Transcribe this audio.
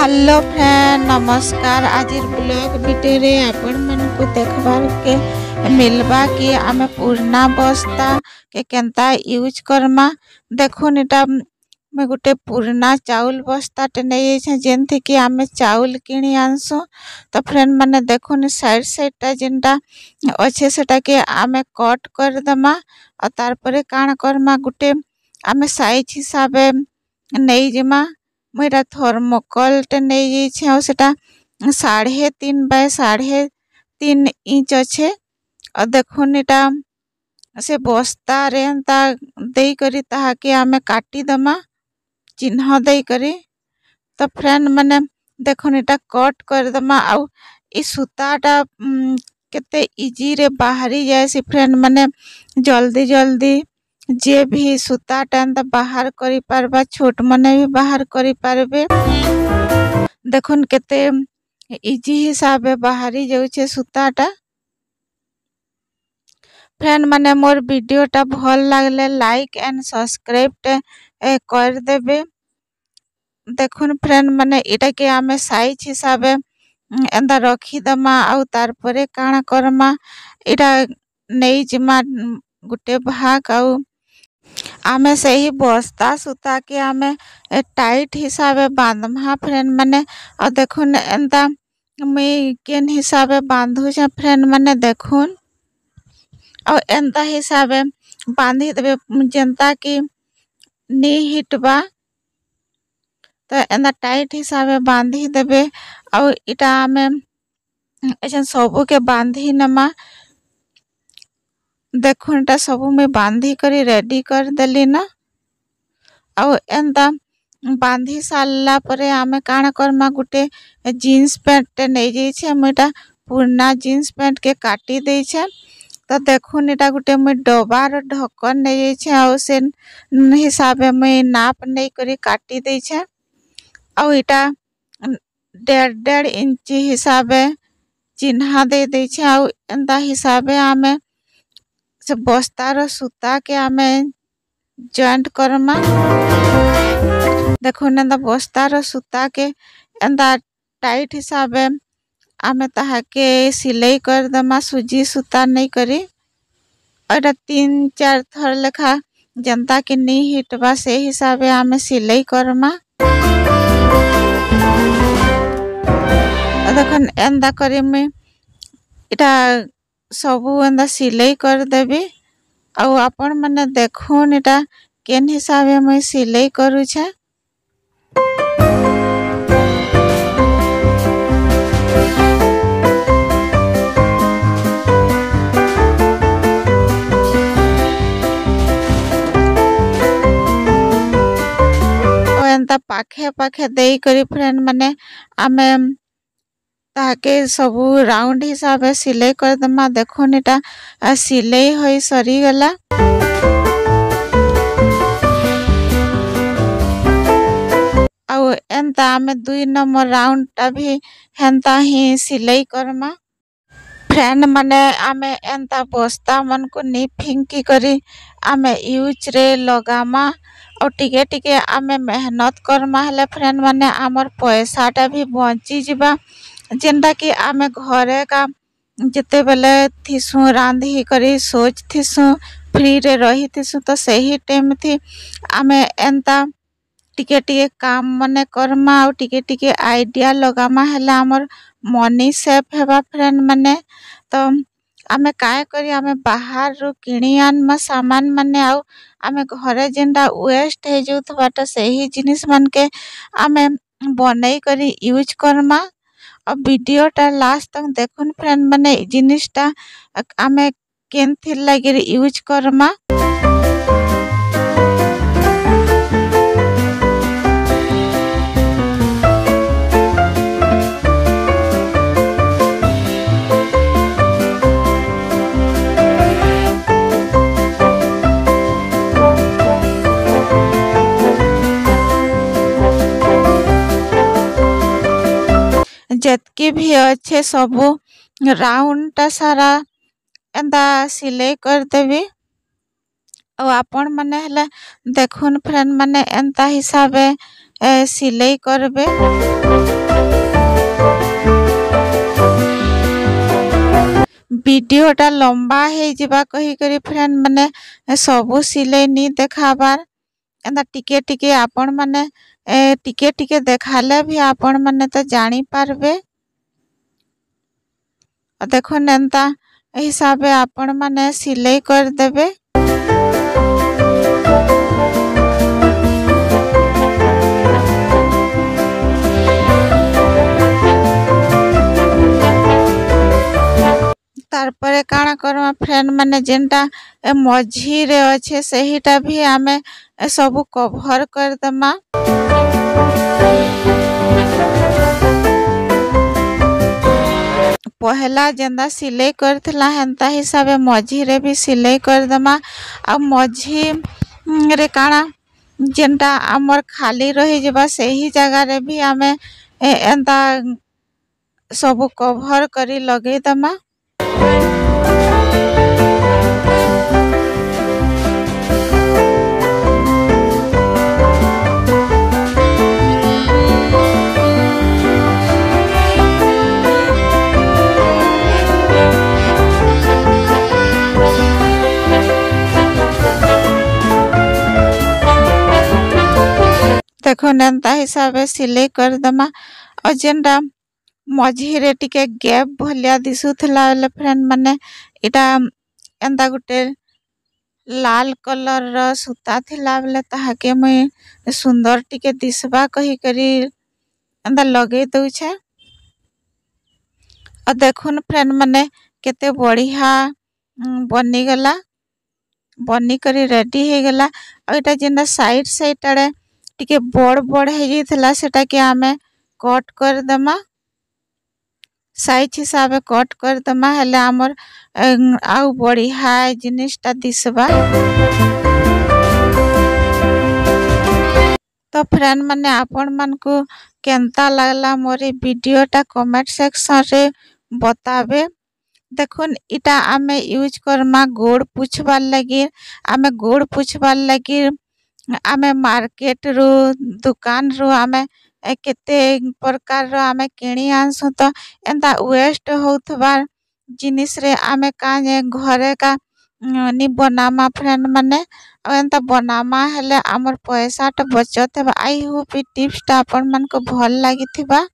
Hello friend नमस्कार। आज blog video रे आपण मन को देखबार के मिलबा कि आमे पुराना बस्ता के केनता यूज करमा। देखो एटा मैं गुटे पुराना चाउल बस्ता टे नहीं छे जेंथि कि आमे चाउल किनी आनसो। तो फ्रेंड माने देखो साइड साइड टा जिनटा अच्छे सेटा के आमे कट कर दमा और तार परे काण करमा गुटे आमे साइज हिसाबे नहीं जमा मेरा थर्मोकॉल टे नहीं छे और सेटा 3.5 बाय 3.5 इंच अच्छे। और देखो एटा से बस्ता रे एंता देई करी ताहा के आमे काटी दमा चिन्ह देई करी। तो फ्रेंड माने देखो एटा कट कर दमा आउ ई सूताटा केते इजी रे बाहरी जाए सी फ्रेंड माने जल्दी जल्दी जे भी सूता टांता बाहर करी पारबा छोट मने भी बाहर करी पारबे। देखुन केते इजी हिसाबे बाहरी जाउछे सूताटा। फ्रेंड माने मोर वीडियोटा भल लागले लाइक एंड सब्सक्राइब कर देबे। देखुन फ्रेंड माने एटा के आमे साइज हिसाबे एंदा रखी दमा आउ तार परे काना करमा एटा नहीं जिमा गुटे भाग आउ आमे सही बस्ता सूता के आमे टाइट हिसाबे बांधमा फ्रेंड माने। और देखुन एंता मैं केन हिसाबे बांधु छे फ्रेंड माने देखुन और एंता हिसाबे बांधी देबे जेंता कि नी हिटबा। तो एंता टाइट हिसाबे बांधी देबे और इटा आमे ऐसे सबो के बांधी नमा। देखो एटा सब में बांधी करी रेडी कर देली ना और एंता बांधी सारला परे आमे काना करमा गुटे जीन्स पैंट नहीं जाई छे मेटा पुराना जीन्स पैंट के काटी दे छे। तो देखो एटा गुटे मैं डबार ढक्कन नहीं जाई छे और से हिसाबे मैं नाप नहीं करी काटी दे छे और इटा 1.5 इंच हिसाबे चिन्ह दे छे और एंता हिसाबे आमे से बस्तार सूता के आमे जॉइंट करमा। देखो एंता बस्तार सूता के एंता टाइट हिसाबे आमे ताहा के सिलाई कर दमा सुजी सूता नहीं करी। और 3-4 थर लेखा जनता के नहीं हिटबा से हिसाबे आमे सिलाई करमा। देखो एंता करी में इटा सबू एंदा सिलाई कर देबी और आपण माने देखो एटा केन हिसाबे मैं सिलाई करू छे। और एंता पाखे पाखे देई करी फ्रेंड माने आमे ताके सबू राउंड हिसाबे सिलाई कर दमा। देखो एटा सिलाई होई सरी गला और एंता आमे 2 नंबर राउंड टा भी हेंता ही सिलाई करमा। फ्रेंड माने आमे एंता बस्ता मन को नी फिंकी करी आमे यूज रे लगामा और टिके टिके आमे मेहनत करमा हेले फ्रेंड माने आमर पैसाटा भी बंची जिबा। जेंटा कि आमे घरे का जिते बेले थिसु रांधी करी सोच थिसु फ्री रे रही थिसु तो सही टाइम थी आमे एंता टिके टिके काम मने करमा और टिके टिके आइडिया लगामा हेला आमर मनी सेव हेबा फ्रेंड माने। तो आमे काय करी आमे बाहर रो किणी आनमा सामान माने आउ आमे घरे जेंटा वेस्ट हे जोथबा तो सही जिनिस मन के आमे बनई करी यूज करमा। और वीडियोटा लास्ट तक देखुन फ्रेंड माने जिनिसटा आमे केन थिर लागिर यूज करमा। जतकी भी अच्छे सबू राउंड टा सारा एंता सिलाई कर देबी और आपण माने हला देखुन फ्रेंड माने एंता हिसाबे सिलाई करबे। वीडियोटा लंबा हे जिबा कही करी फ्रेंड माने सबु सिलाई नी देखाबार एंदा टिके टिके आपण माने टिके टिके देखाले भी आपण माने तो जानी पारबे। देखो एंता हिसाब आपण माने सिलाई कर देबे। तारपरे काना करमा फ्रेंड माने जेनटा मझी रे अच्छे सहीटा भी आमे सबु कवर कर दमा। पहला जेंदा सिलाई करथिला हेंता हिसाबे मझी रे भी सिलाई कर दमा। आ मझी रे काना जेनटा आमर खाली रही जबा सही जगह रे भी आमे एंता सबु कवर करी लगे दमा। देखो एंता हिसाबे सिलाई कर दमा। और जेनटा मझी रे टिके गैप भलिया दिसुथला बेले फ्रेंड माने इटा एंता गुटे लाल कलर र सूता थिला बेले ताहाके मैं सुंदर टिके दिसबा कही करी एंता लगे दउछे। और देखुन फ्रेंड माने केते बढ़िया बनी गला बनी करी रेडी हे गला। और इटा जेना साइड साइड आड़े टिके बड़ बड़ हे जिथला सेटा के आमे कट कर दमा। साइज हिसाब कट कर दमा हेले आमर आउ बढ़िया जिनिसटा दिसबा। तो फ्रेंड माने आपण मन को केंता लागला मोरी वीडियोटा कमेंट सेक्शन रे बताबे। देखुन इटा आमे यूज करमा गोड़ पुछबार लगी। आमे गोड़ पुछबार लगी आमे मार्केट रू दुकान रू आमे केते प्रकार रो आमे किणी आनसु। तो एंता वेस्ट होथबार जिनिस रे आमे काजे घरे का नी बनामा फ्रेंड माने। और एंता बनामा हेले आमर पैसा टा बचत हेबा। आई होप टिप्स टा आपण मन को भल लागिथिबा।